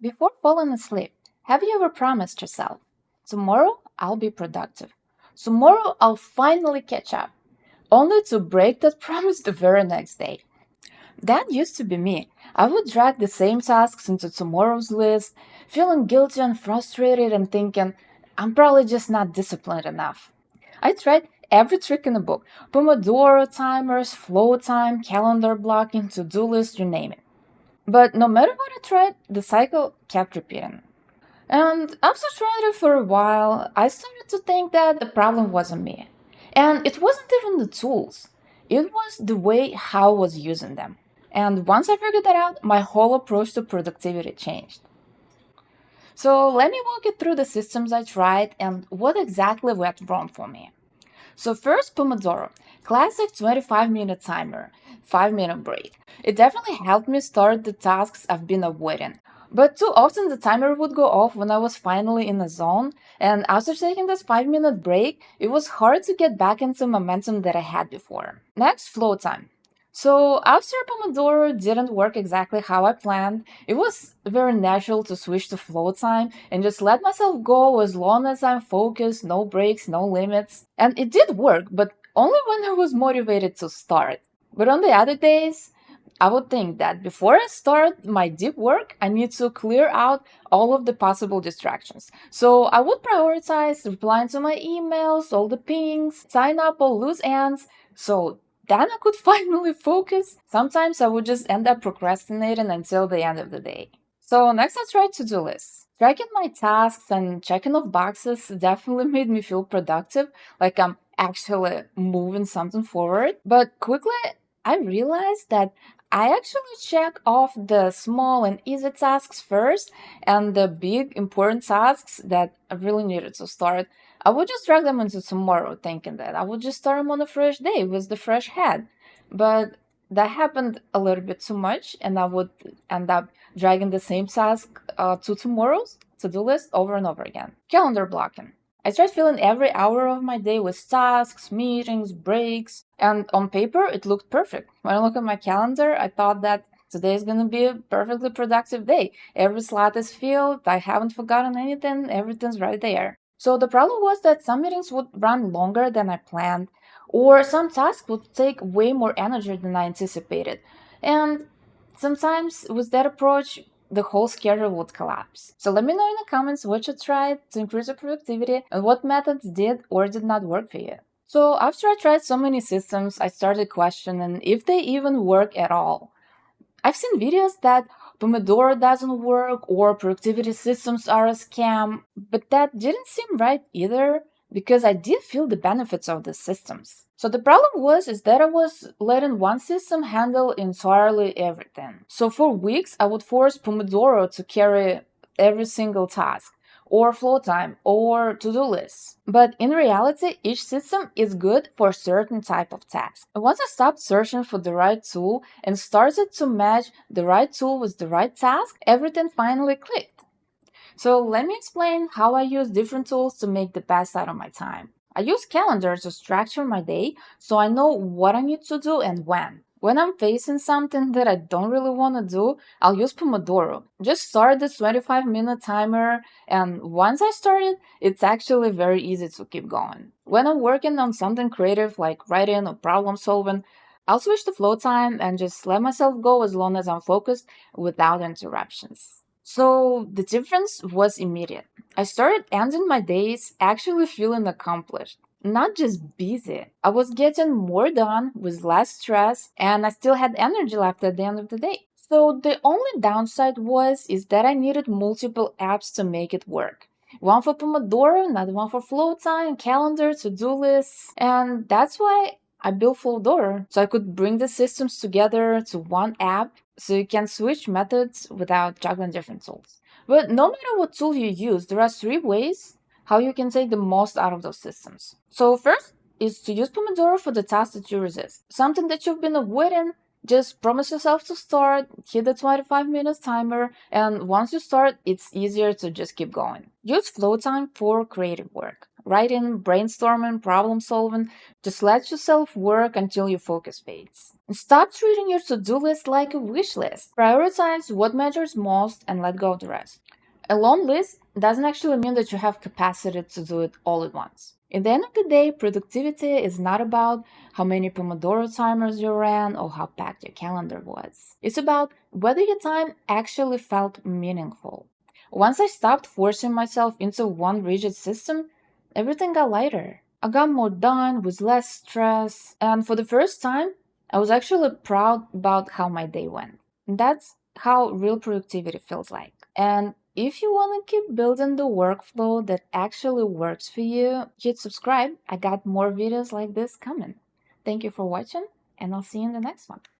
Before falling asleep, have you ever promised yourself, tomorrow I'll be productive? Tomorrow I'll finally catch up, only to break that promise the very next day? That used to be me. I would drag the same tasks into tomorrow's list, feeling guilty and frustrated and thinking, I'm probably just not disciplined enough. I tried every trick in the book: Pomodoro timers, flow time, calendar blocking, to do list, you name it. But no matter what I tried, the cycle kept repeating. And after trying it for a while, I started to think that the problem wasn't me. And it wasn't even the tools, it was the way how I was using them. And once I figured that out, my whole approach to productivity changed. So let me walk you through the systems I tried and what exactly went wrong for me. So first, Pomodoro, classic 25-minute timer, 5-minute break. It definitely helped me start the tasks I've been avoiding. But too often the timer would go off when I was finally in a zone, and after taking this 5-minute break, it was hard to get back into momentum that I had before. Next, flow time. So after Pomodoro didn't work exactly how I planned, it was very natural to switch to flow time and just let myself go as long as I'm focused, no breaks, no limits. And it did work, but only when I was motivated to start. But on the other days, I would think that before I start my deep work, I need to clear out all of the possible distractions. So I would prioritize replying to my emails, all the pings, sign up all loose ends. So then I could finally focus. Sometimes I would just end up procrastinating until the end of the day. So next I tried to-do lists. Tracking my tasks and checking off boxes definitely made me feel productive, like I'm actually moving something forward. But quickly I realized that I actually check off the small and easy tasks first, and the big important tasks that I really needed to start, I would just drag them into tomorrow, thinking that I would just start them on a fresh day with the fresh head. But that happened a little bit too much, and I would end up dragging the same task to tomorrow's to-do list over and over again. Calendar blocking. I tried filling every hour of my day with tasks, meetings, breaks, and on paper it looked perfect. When I look at my calendar, I thought that today is going to be a perfectly productive day. Every slot is filled, I haven't forgotten anything, everything's right there. So the problem was that some meetings would run longer than I planned, or some tasks would take way more energy than I anticipated. And sometimes with that approach, the whole schedule would collapse. So let me know in the comments what you tried to increase your productivity and what methods did or did not work for you. So after I tried so many systems, I started questioning if they even work at all. I've seen videos that Pomodoro doesn't work or productivity systems are a scam, but that didn't seem right either because I did feel the benefits of the systems. So the problem is that I was letting one system handle entirely everything. So for weeks I would force Pomodoro to carry every single task, or flow time, or to-do lists. But in reality, each system is good for a certain type of task. And once I stopped searching for the right tool and started to match the right tool with the right task, everything finally clicked. So let me explain how I use different tools to make the best out of my time. I use calendars to structure my day so I know what I need to do and when. When I'm facing something that I don't really want to do, I'll use Pomodoro. Just start the 25-minute timer, and once I start it, it's actually very easy to keep going. When I'm working on something creative like writing or problem solving, I'll switch to flow time and just let myself go as long as I'm focused without interruptions. So the difference was immediate. I started ending my days actually feeling accomplished, not just busy. I was getting more done with less stress, and I still had energy left at the end of the day. So the only downside is that I needed multiple apps to make it work. One for Pomodoro, another one for flow time, calendar, to-do lists, and that's why I built Flowtime, so I could bring the systems together to one app so you can switch methods without juggling different tools. But no matter what tool you use, there are three ways how you can take the most out of those systems. So first is to use Pomodoro for the tasks that you resist. Something that you've been avoiding, just promise yourself to start, hit the 25 minutes timer, and once you start, it's easier to just keep going. Use flow time for creative work. writing, brainstorming, problem solving. Just let yourself work until your focus fades. And stop treating your to-do list like a wish list. Prioritize what matters most and let go of the rest. A long list doesn't actually mean that you have capacity to do it all at once. At the end of the day, productivity is not about how many Pomodoro timers you ran or how packed your calendar was. It's about whether your time actually felt meaningful. Once I stopped forcing myself into one rigid system, everything got lighter. I got more done with less stress, and for the first time, I was actually proud about how my day went. And that's how real productivity feels like. And if you want to keep building the workflow that actually works for you, hit subscribe. I got more videos like this coming. Thank you for watching, and I'll see you in the next one.